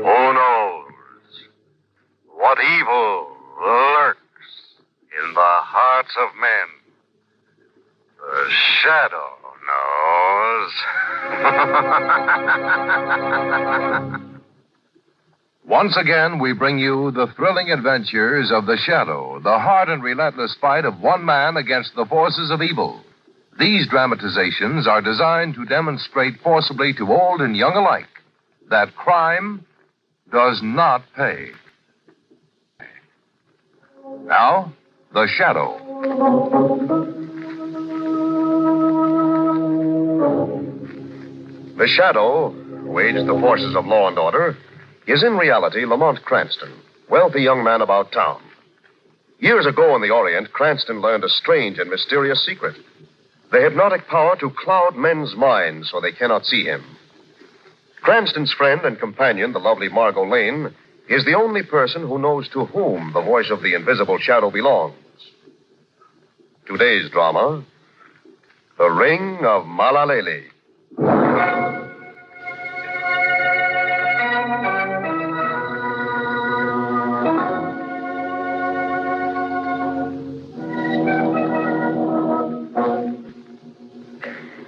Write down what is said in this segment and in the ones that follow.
Who knows what evil lurks in the hearts of men? The shadow knows. Once again, we bring you the thrilling adventures of the Shadow, the hard and relentless fight of one man against the forces of evil. These dramatizations are designed to demonstrate forcibly to old and young alike that crime does not pay. Now, the Shadow. The Shadow, who aids the forces of law and order, is in reality Lamont Cranston, wealthy young man about town. Years ago in the Orient, Cranston learned a strange and mysterious secret: the hypnotic power to cloud men's minds so they cannot see him. Cranston's friend and companion, the lovely Margot Lane, is the only person who knows to whom the voice of the invisible shadow belongs. Today's drama, The Ring of Mahlalaylee.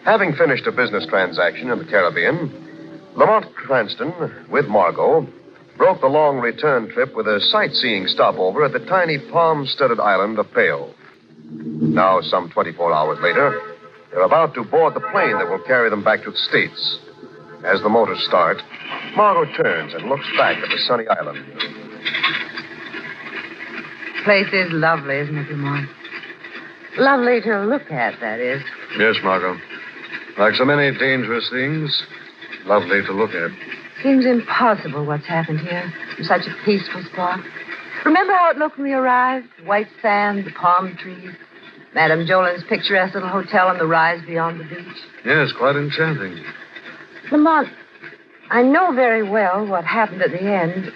Having finished a business transaction in the Caribbean, Lamont Cranston, with Margot, broke the long return trip with a sightseeing stopover at the tiny palm-studded island of Pale. Now, some 24 hours later, they're about to board the plane that will carry them back to the States. As the motors start, Margot turns and looks back at the sunny island. Place is lovely, isn't it, Lamont? Lovely to look at, that is. Yes, Margot. Like so many dangerous things, lovely to look at. Seems impossible what's happened here in such a peaceful spot. Remember how it looked when we arrived? White sand, the palm trees, Madame Jolin's picturesque little hotel on the rise beyond the beach. Yes, quite enchanting. Lamont, I know very well what happened at the end,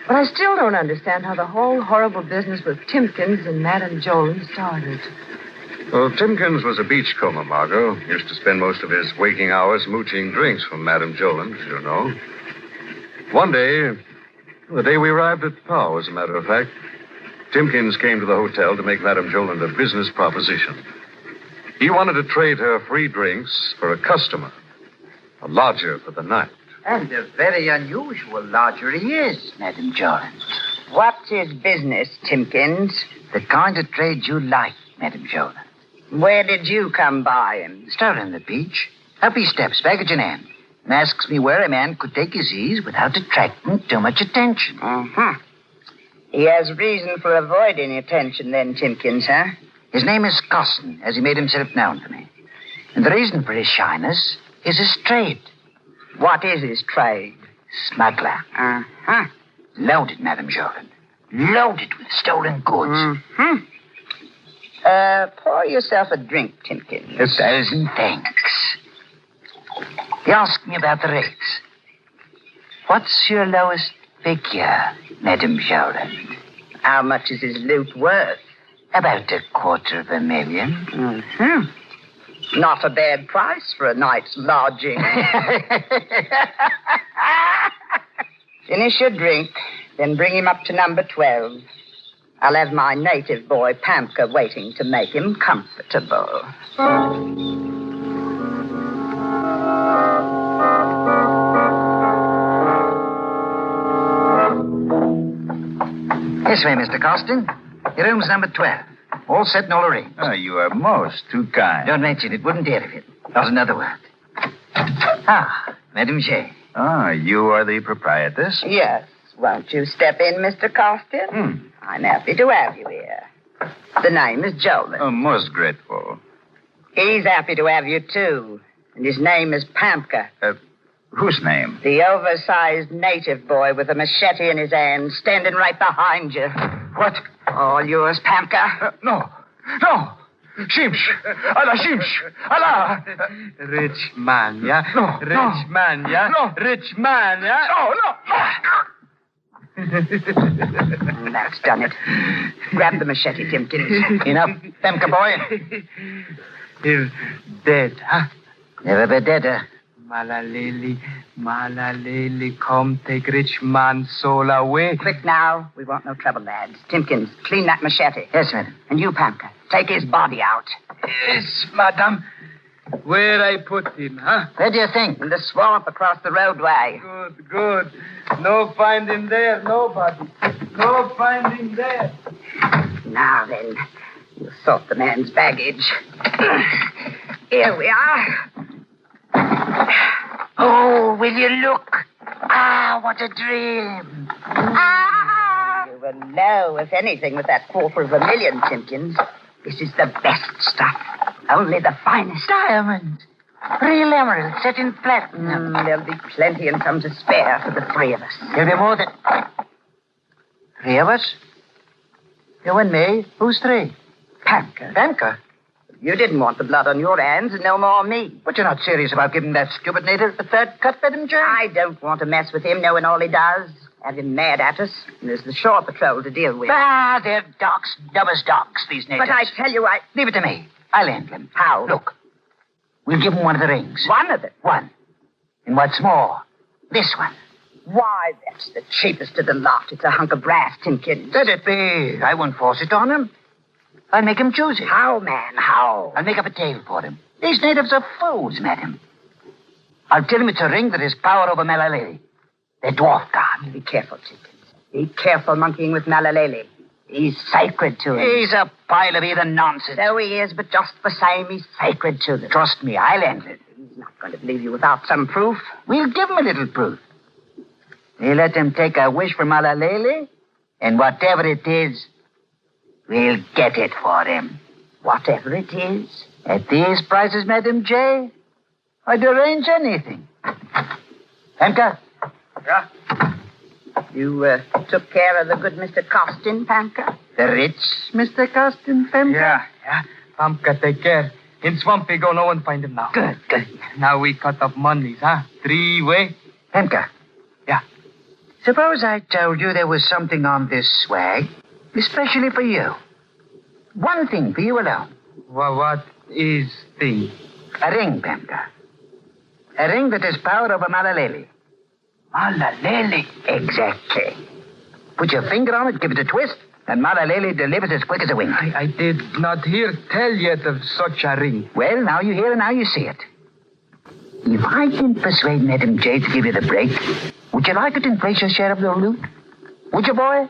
but I still don't understand how the whole horrible business with Timkins and Madame Jolin started. Well, Timkins was a beachcomber, Margot. Used to spend most of his waking hours mooching drinks from Madame Jolin, as you know. One day, the day we arrived at Pau, as a matter of fact, Timkins came to the hotel to make Madame Jolin a business proposition. He wanted to trade her free drinks for a customer, a lodger for the night. And a very unusual lodger he is, Madame Jolin. What's his business, Timkins? The kind of trade you like, Madame Jolin. Where did you come by him? Started on the beach. Up he steps, baggage in hand, and asks me where a man could take his ease without attracting too much attention. Uh-huh. He has reason for avoiding attention then, Timkins, huh? His name is Cosson, as he made himself known to me. And the reason for his shyness is his trade. What is his trade? Smuggler. Uh-huh. Loaded, Madame Jolin. Loaded with stolen goods. Mm-hmm. Pour yourself a drink, Timkins. 1,000 thanks. He asked me about the rates. What's your lowest figure, Madame Jolin? How much is his loot worth? About $250,000. Mm-hmm. Not a bad price for a night's lodging. Finish your drink, then bring him up to number 12. I'll have my native boy, Pamka, waiting to make him comfortable. This way, Mr. Costin. Your room's number 12. All set and all arranged. Oh, you are most too kind. Don't mention it. Wouldn't dare of it. Not another word. Ah, Madame J. Ah, you are the proprietress? Yes. Won't you step in, Mr. Costin? I'm happy to have you here. The name is Jolin. Oh, most grateful. He's happy to have you, too. And his name is Pamka. Whose name? The oversized native boy with a machete in his hand, standing right behind you. What? All yours, Pamka. No. Shimsh! Allah, Shimsh! Allah! Rich man, yeah? No, Rich no. man, yeah? No. Rich man, yeah? No. That's done it. Grab the machete, Timkins. Enough, Femka boy. He's dead, huh? Never be deader. Mahlalaylee, come take rich man's soul away. Quick now. We want no trouble, lads. Timkins, clean that machete. Yes, madam. And you, Pamka, take his body out. Yes, madam. Where I put him, huh? Where do you think? In the swamp across the roadway. Good. No find him there, nobody. No find him there. Now then, we'll sort the man's baggage. Here we are. Oh, will you look? Ah, what a dream. You will know, if anything, with that $250,000, Timkins. This is the best stuff. Only the finest. Diamond. Real emerald set in platinum. There'll be plenty and some to spare for the three of us. There'll be more than... 3 of us? You and me? Who's 3? Pamka, Femka? you didn't want the blood on your hands and no more me. But you're not serious about giving that stupid native the third cut, Madam Jane? I don't want to mess with him, knowing all he does. Have him mad at us. And there's the shore patrol to deal with. Ah, they're docs, dumb as docs, these natives. But I tell you, Leave it to me. I'll handle him. How? Look. We'll give him one of the rings. One of them. One. And what's more, this one. Why, that's the cheapest of the lot. It's a hunk of brass, Timkins. Let it be. I won't force it on him. I'll make him choose it. How, man, how? I'll make up a tale for him. These natives are fools, madam. I'll tell him it's a ring that has power over Mahlalaylee, the dwarf god. Be careful, Timkins. Be careful monkeying with Mahlalaylee. He's sacred to him. He's a pile of either nonsense. So he is, but just the same, he's sacred to them. Trust me, I'll handle it. He's not going to leave you without some proof. We'll give him a little proof. We'll let him take a wish from Mahlalaylee, and whatever it is, we'll get it for him. Whatever it is. At these prices, Madam J, I'd arrange anything. Femka? Yeah? You took care of the good Mr. Costin, Pamka? The rich Mr. Costin, Femka? Yeah. Pamka, take care. In swamp we go, no one find him now. Good. Now we cut up monies, huh? 3-way. Femka. Yeah. Suppose I told you there was something on this swag, especially for you. One thing for you alone. What is thing? A ring, Femka. A ring that has power over Mahlalaylee. Mahlalaylee. Exactly. Put your finger on it, give it a twist, and Mahlalaylee delivers as quick as a wink. I did not hear tell yet of such a ring. Well, now you hear and now you see it. If I can persuade Madam J to give you the break, would you like it in place your share of the loot? Would you, boy?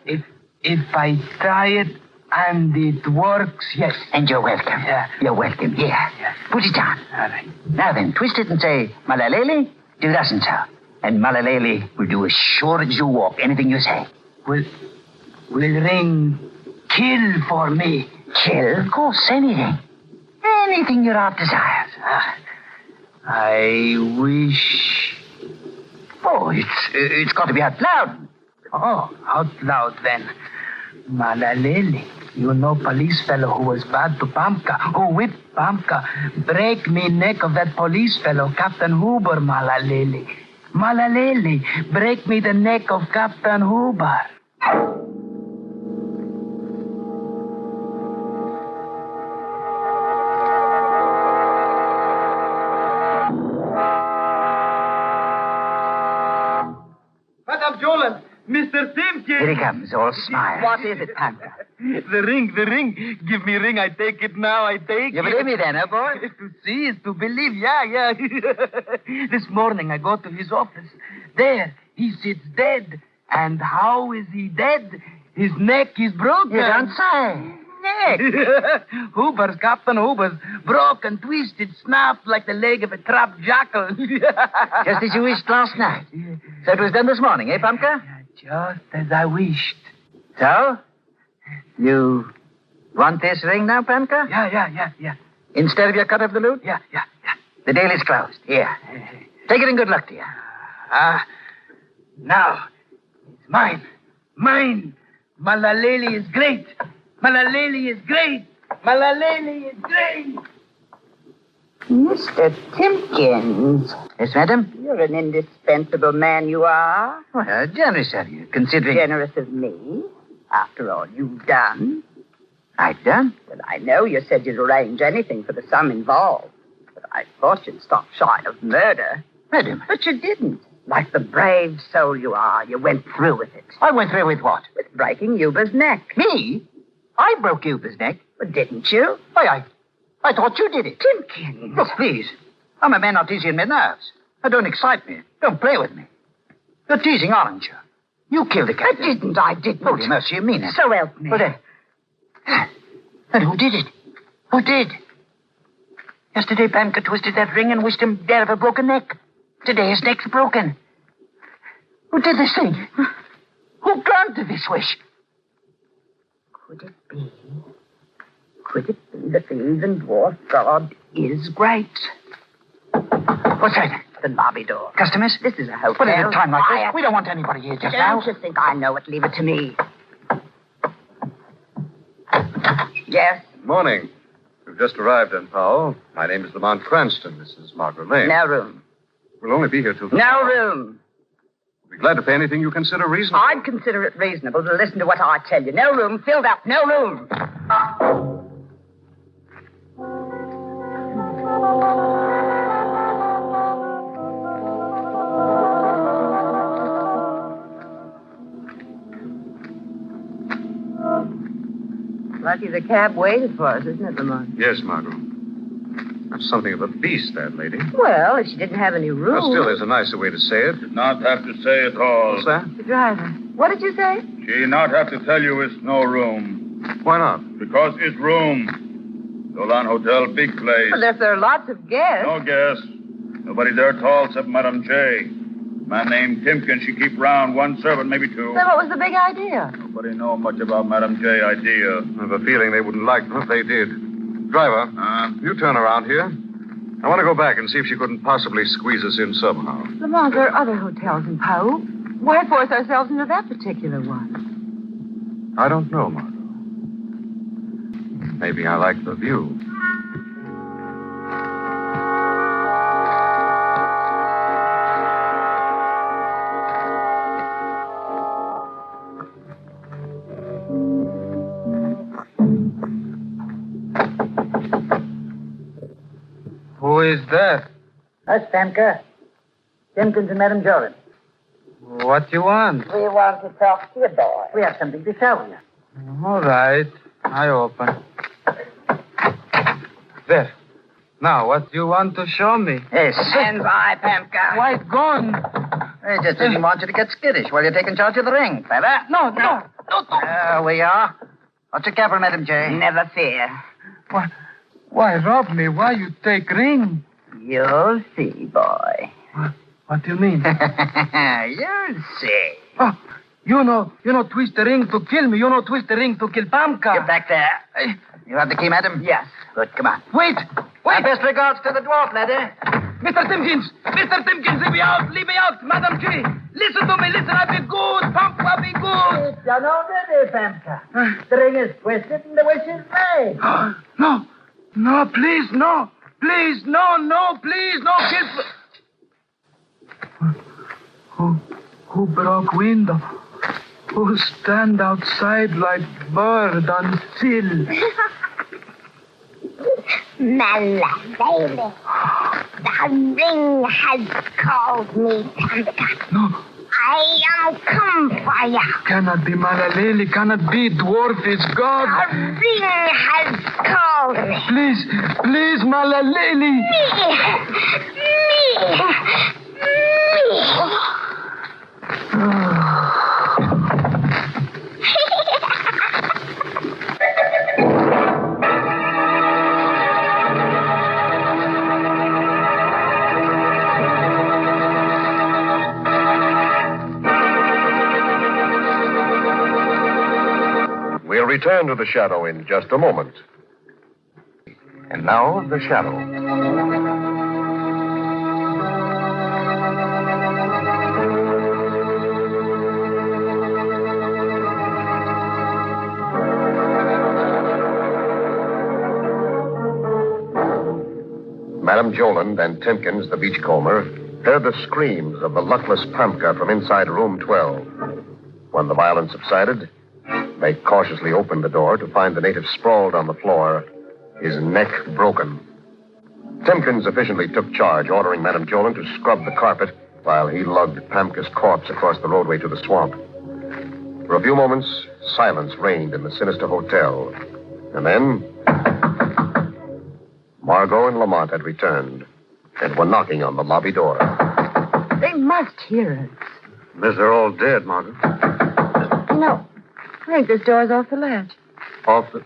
If I try it and it works, yes. And you're welcome. Yeah. You're welcome. Here. Yeah. Put it on. All right. Now then, twist it and say, Mahlalaylee, do thus and so. And Mahlalaylee will do as sure as you walk anything you say. Will ring kill for me? Kill? Of course, anything. Anything your heart desires. I wish. Oh, it's got to be out loud. Oh, out loud then. Mahlalaylee, you know police fellow who was bad to Pamka, who whipped Pamka. Break me neck of that police fellow, Captain Huber, Mahlalaylee. Mahlalaylee, break me the neck of Captain Huber. Madam Jolan, Mr. Simpkins. Here he comes, all smiles. What is it, Pamka? The ring. Give me ring. I take it now. I take You it. believe me then, huh, boy? To see is to believe. Yeah. This morning I go to his office. There, he sits dead. And how is he dead? His neck is broken. You don't say. Neck. Captain Huber's broken, twisted, snapped like the leg of a trapped jackal. Just as you wished last night. So it was done this morning, eh, Pamka? Just as I wished. So? You want this ring now, Pamka? Yeah. Instead of your cut of the loot? Yeah. The deal is closed. Here. Take it and good luck to you. Now, it's mine. Mahlalaylee is great. Mahlalaylee is great. Mahlalaylee, drink. Mr. Timpkins, Yes, madam? you're an indispensable man, you are. Well, generous of you, considering... Generous of me, after all you've done. I've done? Well, I know you said you'd arrange anything for the sum involved, but I thought you'd stop shy of murder. Madam, But you didn't. Like the brave soul you are, you went through with it. I went through with what? With breaking Yuba's neck. Me? I broke Cuba's neck. But didn't you? Why, I thought you did it. Timpkins. Look, please. I'm a man not easy in my nerves. Now, don't excite me. Don't play with me. You're teasing, aren't you? You killed the captain. I didn't. Holy mercy, you mean it. So help me. But and who did it? Who did? Yesterday, Pamka twisted that ring and wished him dead of a broken neck. Today, his neck's broken. Who did this thing? Who granted this wish? Could it be that the even dwarf god is great? What's that? The lobby door. Customers? This is a hotel. What is it, time like this? Quiet. We don't want anybody here just now. Don't you think I know it? Leave it to me. Yes? Morning. We've just arrived in Powell. My name is Lamont Cranston. This is Margaret Lane. No room. We'll only be here till... No room. We'll be glad to pay anything you consider reasonable. I'd consider it reasonable to listen to what I tell you. No room. Filled up. No room. Lucky the cab waited for us, isn't it, Lamont? Yes, Margot. That's something of a beast, that lady. Well, if she didn't have any room. Well, still, there's a nicer way to say it. Did not have to say it all. What's that? The driver. What did you say? She not have to tell you it's no room. Why not? Because it's room. Dolan Hotel, big place. Well, if there are lots of guests. No guess. Nobody there tall except Madame J. Man named Timpkins, she keep round. One servant, maybe two. Then what was the big idea? Nobody know much about Madame J. idea. I have a feeling they wouldn't like them if they did. Driver, you turn around here. I want to go back and see if she couldn't possibly squeeze us in somehow. Lamont, there are other hotels in Pau. Why force ourselves into that particular one? I don't know, Margot. Maybe I like the view. Who is that? That's Pamka. Timpkins and Madame Jordan. What you want? We want to talk to you, boy. We have something to tell you. All right. I open. There. Now, what you want to show me? Yes. Stand by, Pamka. Why, gone. I just didn't want you to get skittish while you're taking charge of the ring, fella. No. There we are. What's your capital, Madame J? Never fear. Why rob me? Why you take ring? You'll see, boy. What do you mean? You'll see. Oh, you know, twist the ring to kill me. You know, twist the ring to kill Pamka. Get back there. You have the key, madam? Yes. Good, come on. Wait. My best regards to the dwarf, lady. Mr. Timpkins, leave me out. Madam G, listen to me. Listen, I be good. Pamka be good. You know that, Pamka. The ring is twisted and the wish is made. No, please, no. Please, no, please, no, kill. Who broke window? Who stand outside like bird on sill? Mahlalaylee. The ring has called me, Pamka. No, I am come for you. cannot be Mahlalaylee, cannot be. Dwarf is God. The ring has called me. Please, Mahlalaylee. We'll return to the shadow in just a moment. And now, the shadow. Madame Joland and Timkins, the beachcomber, heard the screams of the luckless Pamka from inside room 12. When the violence subsided, they cautiously opened the door to find the native sprawled on the floor, his neck broken. Timkins efficiently took charge, ordering Madame Joland to scrub the carpet while he lugged Pamka's corpse across the roadway to the swamp. For a few moments, silence reigned in the sinister hotel. And then, Margot and Lamont had returned and were knocking on the lobby door. They must hear us. Miss, they're all dead, Margaret. No. I think this door's off the ledge. Off the...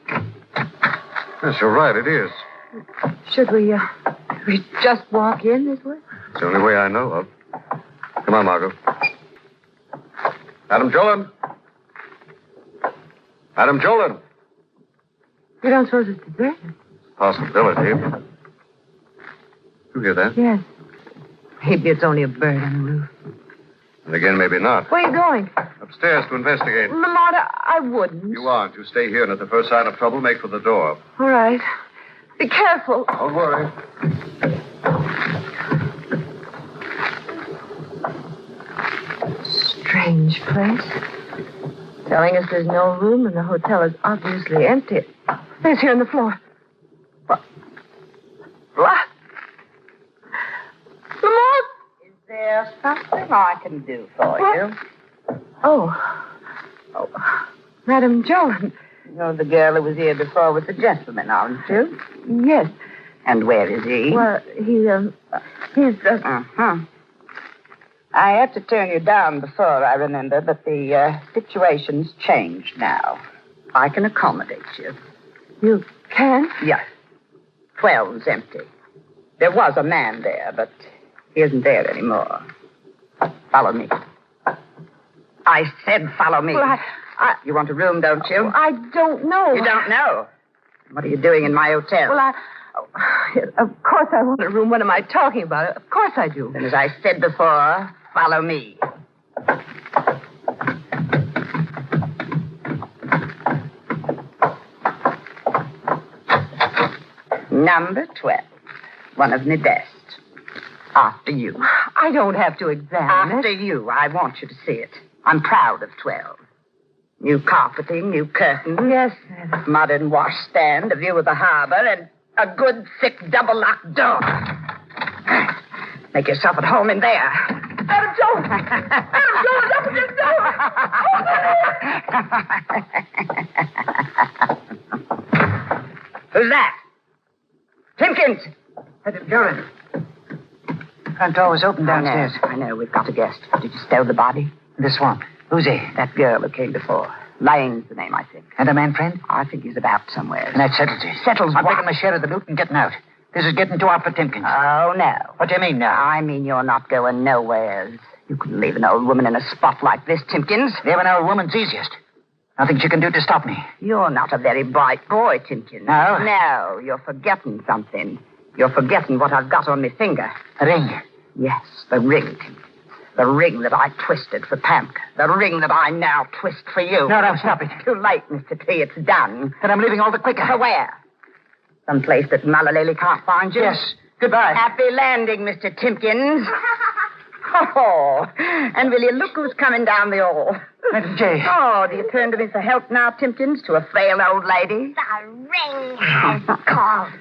Yes, you're right, it is. Should we just walk in this way? It's the only way I know of. Come on, Margot. Madam Joland. Madam Joland. You don't suppose it's deserted? Possibility. You hear that? Yes. Maybe it's only a bird on the roof. And again, maybe not. Where are you going? Upstairs to investigate. Lamont, I wouldn't. You aren't. You stay here, and at the first sign of trouble, make for the door. All right. Be careful. Don't worry. Strange place. Telling us there's no room and the hotel is obviously empty. There's here on the floor. What? Lamont! Is there something I can do for you? Oh, Madame Joland. You're the girl who was here before with the gentleman, aren't you? Yes. And where is he? Well, he's Uh-huh. I had to turn you down before, I remember, but the situation's changed now. I can accommodate you. You can? Yes. 12's empty. There was a man there, but he isn't there anymore. Follow me. I said follow me. Well, You want a room, don't you? I don't know. You don't know? What are you doing in my hotel? Well, of course I want a room. What am I talking about? Of course I do. And as I said before, follow me. Number 12. One of my best. After you. I don't have to examine After you. I want you to see it. I'm proud of 12. New carpeting, new curtains. Yes, Modern washstand, a view of the harbor, and a good, thick, double-locked door. Make yourself at home in there. Madam Jones! Madam Jones, open this door! Who's that? Timkins! Madam Jones. Front door was open downstairs. I know. We've got a guest. Did you stow the body? In the swamp. Who's he? That girl who came before. Lane's the name, I think. And a man friend? I think he's about somewhere. And that settles it. Settles I'm what? taking my share of the loot and getting out. This is getting too hot for Timkins. Oh, no. What do you mean now? I mean you're not going nowheres. You couldn't leave an old woman in a spot like this, Timkins. Leaving an old woman's easiest. Nothing she can do to stop me. You're not a very bright boy, Timkins. No? No, you're forgetting something. You're forgetting what I've got on my finger. A ring. Yes, the ring, Timkins. The ring that I twisted for Pamka. The ring that I now twist for you. No, stop it. Too late, Mr. T. It's done. Then I'm leaving all the quicker. For where? Someplace that Mahlalaylee can't find you? Yes. Goodbye. Happy landing, Mr. Timkins. Oh, and will you look who's coming down the hall? Madam J. Oh, do you turn to me for help now, Timkins, to a frail old lady? The ring has called.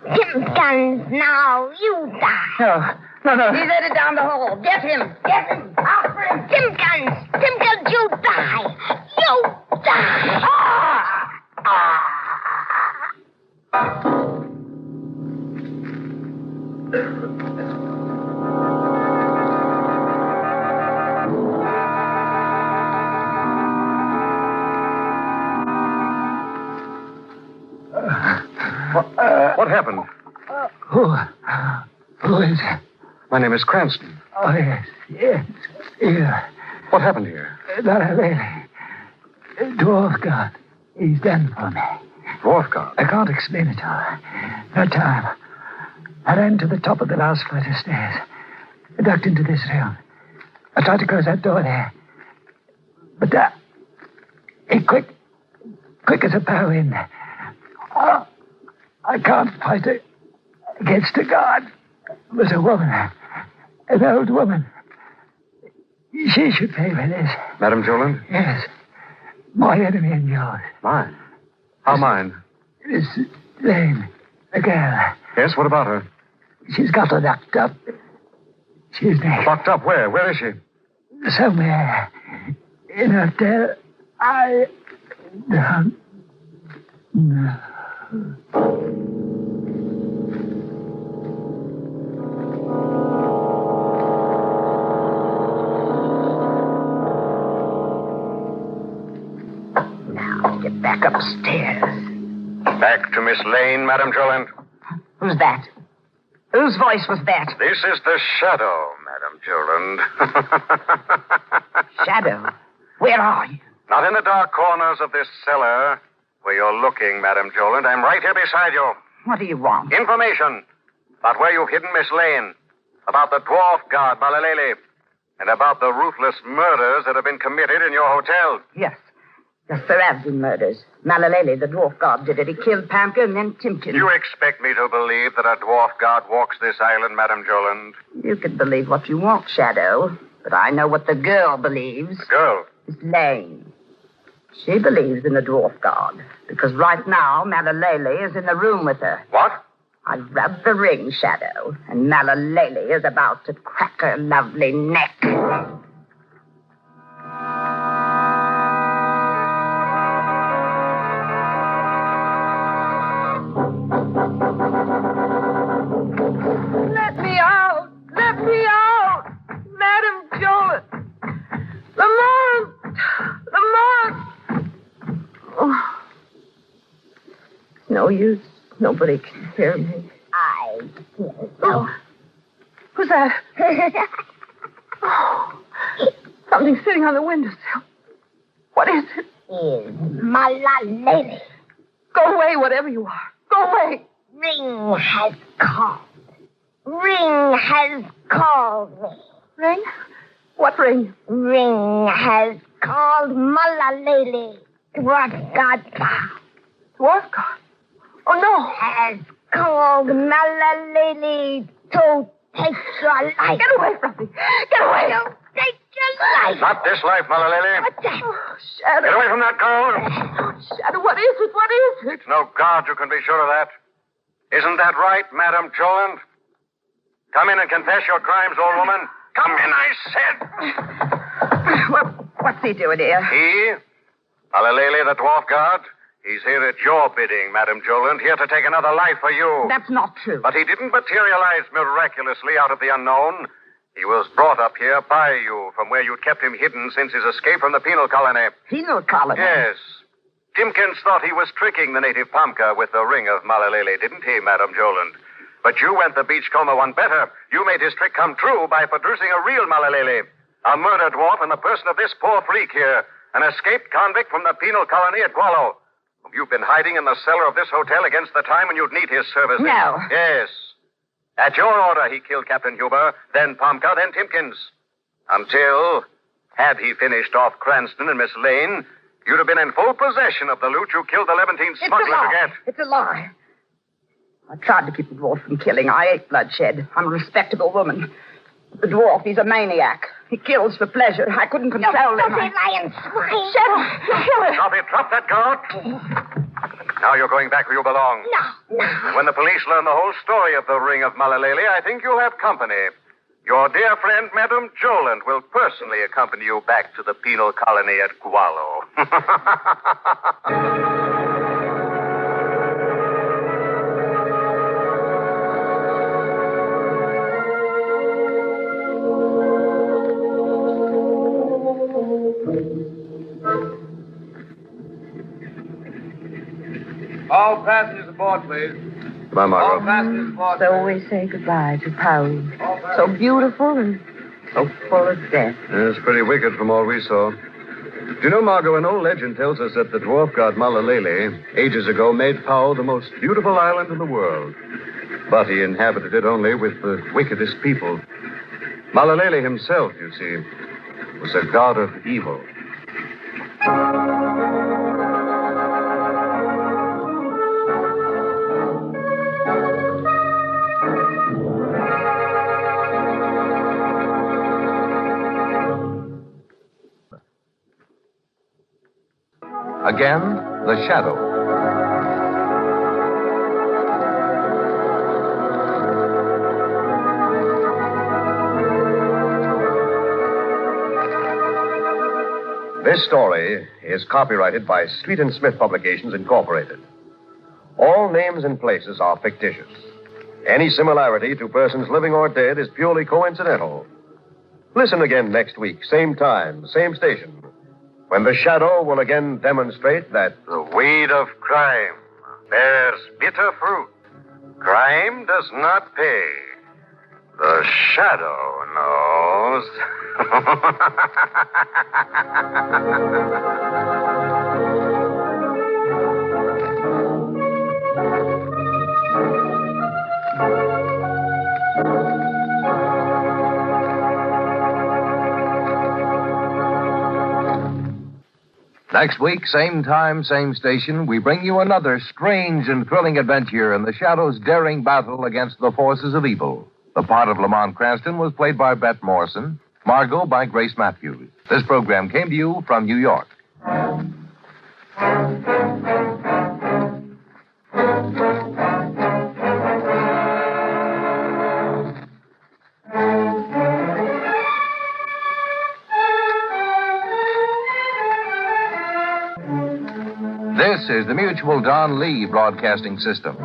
Timkins, now you die. No. He's headed down the hall. Get him. Get him. Out for him. Timkins, you die. You die. What happened? Who is it? My name is Cranston. Oh, yes. Here. What happened here? Mahlalaylee. Dwarf God. He's done for me. Dwarf God. I can't explain it all. No time. I ran to the top of the last flight of stairs. I ducked into this room. I tried to close that door there. But, quick as a bow in. Oh, I can't fight it. against the guard was a woman. An old woman. She should pay for this. Madam Joland? Yes. My enemy and yours. Mine? How mine? Miss Lane, the girl. Yes, what about her? She's got her locked up. She's dead. Locked up where? Where is she? Somewhere. In a hotel. I don't know. Now, get back upstairs. Back to Miss Lane, Madam Joland. Who's that? Whose voice was that? This is the Shadow, Madam Joland. Shadow? Where are you? Not in the dark corners of this cellar where you're looking, Madam Joland. I'm right here beside you. What do you want? Information about where you've hidden Miss Lane, about the dwarf guard, Mahlalaylee, and about the ruthless murders that have been committed in your hotel. Yes. Yes, there have been murders. Mahlalaylee, the dwarf guard, did it. He killed Pamka and then Timkin. You expect me to believe that a dwarf guard walks this island, Madam Joland? You can believe what you want, Shadow. But I know what the girl believes. The girl? Miss Lane. She believes in the dwarf guard. Because right now, Mahlalaylee is in the room with her. What? I've rubbed the ring, Shadow. And Mahlalaylee is about to crack her lovely neck. Let me out! Let me out! Madam Joland! Lamont! Lamont! Oh. No use. Nobody can hear me. I hear Oh. Who's that? Oh. Something sitting on the windowsill. What is it? is Mahlalaylee. Go away, whatever you are. Go away. Ring has called. Ring has called me. Ring? What ring? Ring has called Mahlalaylee. Dwarf God found. Dwarf God? Oh, no. Has called Mahlalaylee to take your life. Get away from me. Get away. To take your life. Not this life, Mahlalaylee. What's that? Oh, Shadow. Get away from that girl. Oh, Shadow, what is it? What is it? It's no guard, you can be sure of that. Isn't that right, Madam Joland? Come in and confess your crimes, old woman. Come in, I said. What's he doing here? He, Mahlalaylee, the dwarf guard, he's here at your bidding, Madam Joland, here to take another life for you. That's not true. But he didn't materialize miraculously out of the unknown. He was brought up here by you from where you'd kept him hidden since his escape from the penal colony. Penal colony? Yes. Timkins thought he was tricking the native Pamka with the ring of Mahlalaylee, didn't he, Madam Joland? But you went the beachcomber one better. You made his trick come true by producing a real Mahlalaylee, a murder dwarf in the person of this poor freak here, an escaped convict from the penal colony at Gualo. You've been hiding in the cellar of this hotel against the time when you'd need his services. No. Yes. At your order, he killed Captain Huber, then Pamka, then Timkins. Until, had he finished off Cranston and Miss Lane, you'd have been in full possession of the loot you killed the Levantine smuggler to get. It's a lie. I tried to keep the dwarf from killing. I ate bloodshed. I'm a respectable woman. The dwarf, he's a maniac. He kills for pleasure. I couldn't control him. Filthy lying swine. Shut up. Kill it. Drop it. Drop that guard. Now you're going back where you belong. No. And when the police learn the whole story of the ring of Mahlalaylee, I think you'll have company. Your dear friend, Madam Joland, will personally accompany you back to the penal colony at Gualo. All passengers aboard, please. Goodbye, All Margot. passengers aboard. So we say goodbye to Paul. So beautiful and so full of death. It's pretty wicked from all we saw. Do you know, Margot, an old legend tells us that the dwarf god Mahlalaylee, ages ago, made Pau the most beautiful island in the world. But he inhabited it only with the wickedest people. Mahlalaylee himself, you see, was a god of evil. Again, The Shadow. This story is copyrighted by Street and Smith Publications, Incorporated. All names and places are fictitious. Any similarity to persons living or dead is purely coincidental. Listen again next week, same time, same station, when The Shadow will again demonstrate that the weed of crime bears bitter fruit. Crime does not pay. The Shadow knows. Next week, same time, same station, we bring you another strange and thrilling adventure in the Shadow's daring battle against the forces of evil. The part of Lamont Cranston was played by Bette Morrison, Margot by Grace Matthews. This program came to you from New York. This is the Mutual Don Lee Broadcasting System.